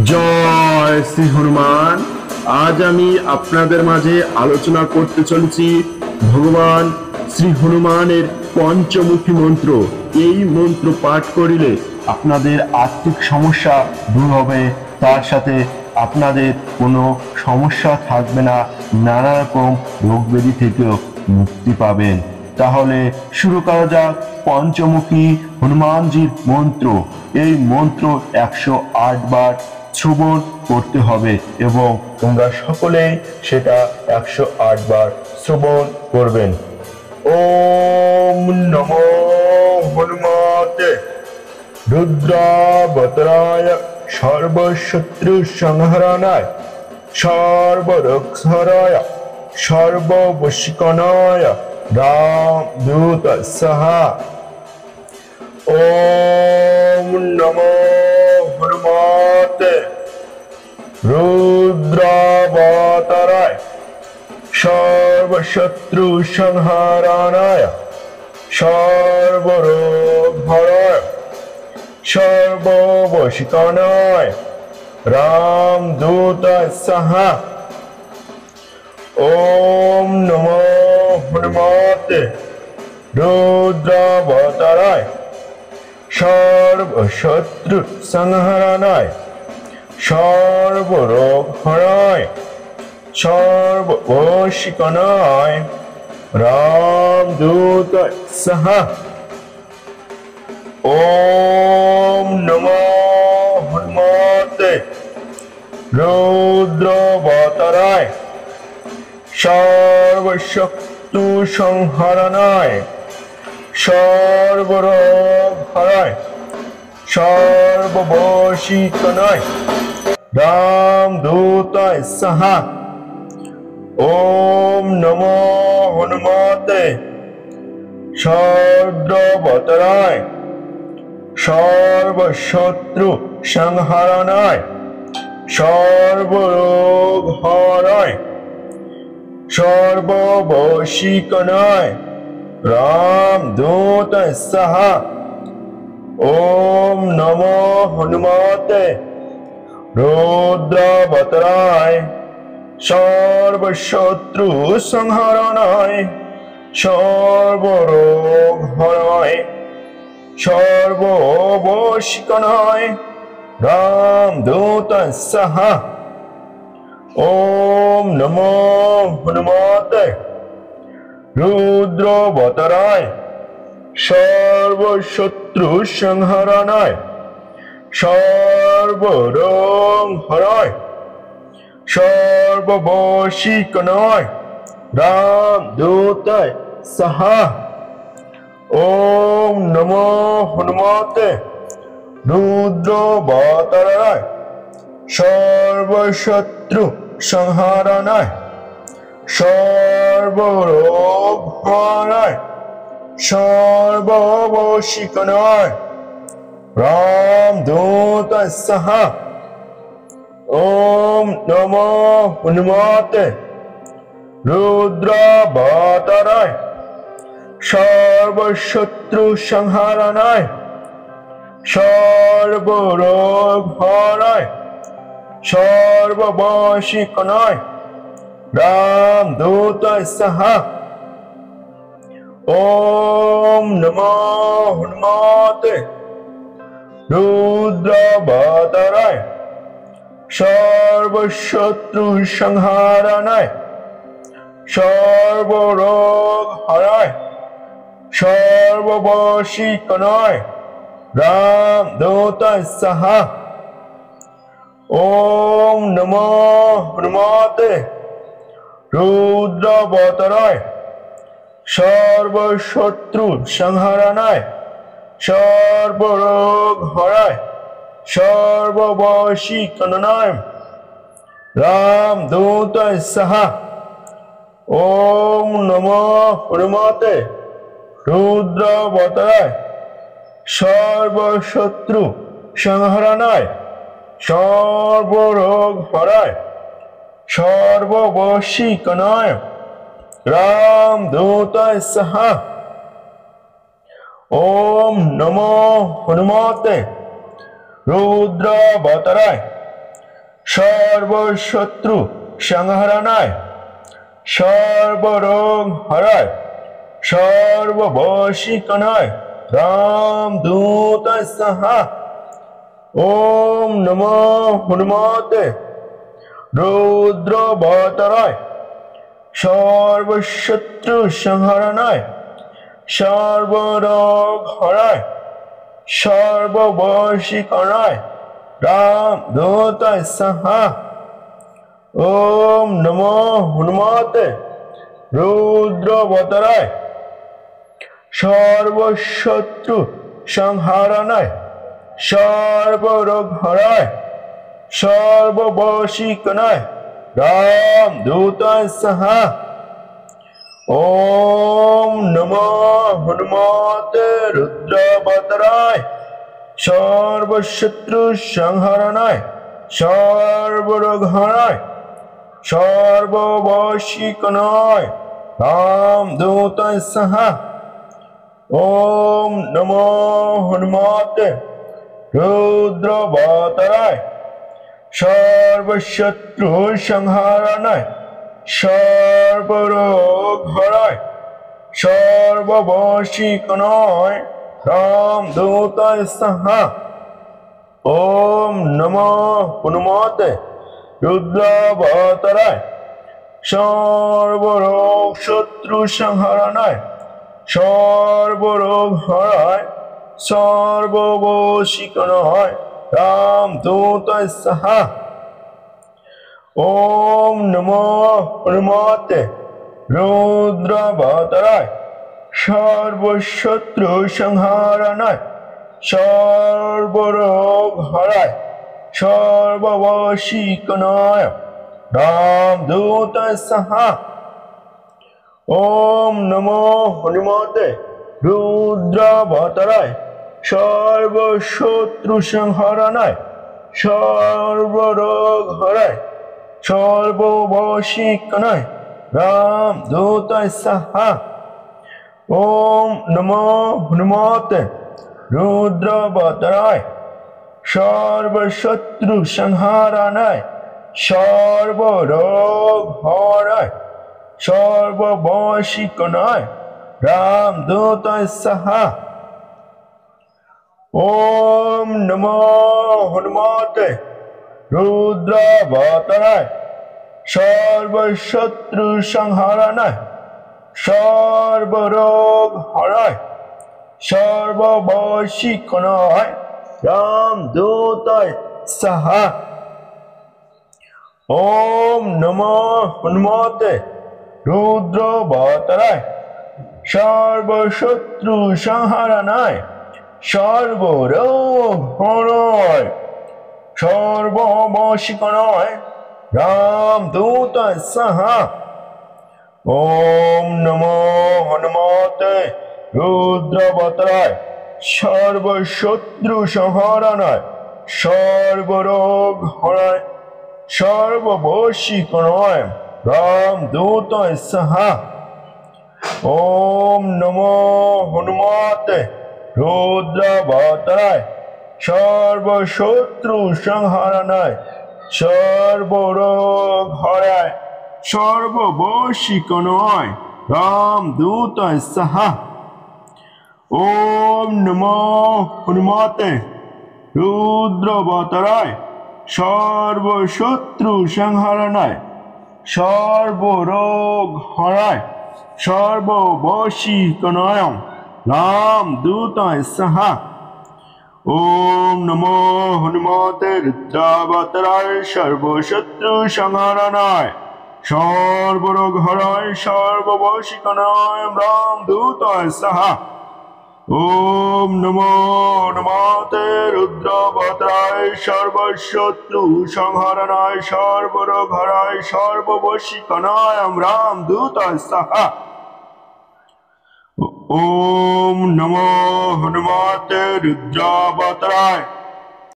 জয় শ্রী হনুমান। আজ আমি আপনাদের মাঝে আলোচনা করতে চলেছি ভগবান শ্রী হনুমানের পঞ্চমুখী মন্ত্র। এই মন্ত্র পাঠ করিলে আপনাদের আর্থিক সমস্যা দূর হবে, তার সাথে আপনাদের কোনো সমস্যা থাকবে না, নানা রকম রোগ ব্যাধি থেকেও মুক্তি পাবেন। তাহলে শুরু করা যাক পঞ্চমুখী হনুমানজির মন্ত্র। এই মন্ত্র 108 বার শ্রবণ করতে হবে এবং তোমরা সকলেই সেটা 108 বার শ্রবণ করবেন। ওম নমো হনুমতে রুদ্রাবতারায় সর্বশত্রু সংহরণায় সর্বরক্ষরায় সর্ববশীকরণায় রামদূত সাহা। ওম নমো হনুমতে রুদ্রাবতারায় সর্বশত্রু সংহরণায় সর্বরোগহরায় সর্ববশীকরণায় রামদূত সাহা। ওম নমো হনুমতে রুদ্রাবতারায় সর্বশত্রু সংহরণায় সর্বরোগহরায় সর্ববশীকরণায় রামদূত সাহা। ওম নমো হনুমতে রুদ্রাবতারায় সর্বশত্রু সংহরণায় সর্বরোগহরায় সর্ববশীকরণায় রামদূত সাহা। ওম নমো হনুমতে রুদ্রাবতারায় সর্বশত্রু সংহরণায় সর্বরোগহরায় সর্ববশীকরণায় রামদূত সাহা। ওম নমো হনুমতে রুদ্রাবতারায় সর্বশত্রু সংহরণায় সর্বরোগহরায় সর্ববশীকরণায় রামদূত সাহা। ওম নমো হনুমতে রুদ্রাবতারায় সর্বশত্রু সংহরণায় সর্বরোগহরায় সর্ববশীকরণায় রামদূত সাহা। ওম নমো হনুমতে রুদ্রাবতারায় সর্বশত্রু সংহরণায় সর্বরোগহরায় সর্ববশীকরণায় রামদূত সাহা। ওম নমো হনুমতে রুদ্রাবতারায় সর্বশত্রু সংহরণায় সর্বরোগহরায় সর্ববশীকরণায় রামদূত সাহা। ওম নমো হনুমতে রুদ্রাবতারায় সর্বশত্রু সংহরণায় সর্বরোগহরায় সর্ববশীকরণায় রামদূত সাহা। ওম নমো হনুমতে রুদ্রাবতারায় সর্বশত্রু সংহরণায় সর্বরোগহরায় সর্ববশীকরণায় রামদূত সাহা। ওম নমো হনুমতে রুদ্রাবতারায় সর্বশত্রু সংহরণায় সর্বরোগহরায় সর্ববশীকরণায় রামদূত সাহা। ওম নমো হনুমতে রুদ্রাবতারায় সর্বশত্রু সংহরণায়, সর্বরোগ হরায়, সর্ববশীকরণায় রামদূতায় স্বাহা। ওম নমো হনুমতে রুদ্রাবতারায়, সর্বশত্রু সংহরণায়, সর্বরোগ হরায়, সর্ববশীকরণায় রামদূতায় স্বাহা। ওম নমো হনুমতে রুদ্রাবতারায়, সর্বশত্রু সংহরণায়, সর্বরোগ হরায়, সর্ববশীকরণায় রামদূতায় স্বাহা। ওম নমো হনুমতে রুদ্রাবতারায়, সর্বশত্রু সংহরণায়, সর্বরোগ হরায়, সর্ববশীকরণায় রামদূতায় স্বাহা। ওম নমো হনুমতে রুদ্রাবতারায়, সর্বশত্রু সংহরণায়, সর্বরোগ হরায়, সর্ববশীকরণায় রামদূতায় স্বাহা। ওম নমো হনুমতে রুদ্রাবতারায়, সর্বরোগ শত্রু সংহরণায়, সর্বরোগ হরায়, সর্ববশীকরণায় রামদূতায় স্বাহা। ওম নমো হনুমতে রুদ্রাবতারায়, সর্বশত্রু সংহরণায়, সর্বরোগ হরায়, সর্ববশীকরণায় রামদূতায় স্বাহা। ওম নমো হনুমতে রুদ্রাবতারায়, সর্বশত্রু সংহরণায়, সর্বরোগ হরায়, সর্ববশীকরণায় রামদূতায় স্বাহা। ওম নমো হনুমতে রুদ্রাবতারায়, সর্বশত্রু সংহরণায়, সর্বরোগ হরায়, সর্ববশীকরণায় রামদূতায় স্বাহা। ওম নমো হনুমতে রুদ্রাবতারায়, সর্বশত্রু সংহরণায়, সর্বরোগ হরায়, সর্ববশীকরণায় রামদূতায় স্বাহা। ওম নমো হনুমতে রুদ্রাবতারায়, সর্বশত্রু সংহরণায়, সর্বরোগ হরায়, সর্ববশীকরণায় রামদূতায় স্বাহা। ওম নমো হনুমতে রুদ্রাবতারায়, সর্বশত্রু সংহরণায়, সর্বরোগ হরায়, সর্ববশীকরণায় রামদূতায় স্বাহা। ওম নমো হনুমতে রুদ্রাবতারায়, সর্বশত্রু সংহরণায়, সর্বরোগ হরায়, সর্ববশীকরণায় রামদূতায় স্বাহা। ওম নমো হনুমতে রুদ্রাবতারায়, সর্বশত্রু সংহরণায়, সর্বরোগ হরায়, সর্ববশীকরণায় রামদূতায় স্বাহা। ওম নমো হনুমতে রুদ্রাবতারায়, সর্বশত্রু সংহরণায়, সর্বরোগ হরায়, সর্ববশীকরণায় রামদূতায় স্বাহা। ওম নমো হনুমতে রুদ্রাবতারায়, সর্বশত্রু সংহরণায়, সর্বরোগ হরায়, সর্ববশীকরণায় রামদূতায় স্বাহা। ওম নমো হনুমতে রুদ্রাবতারায়,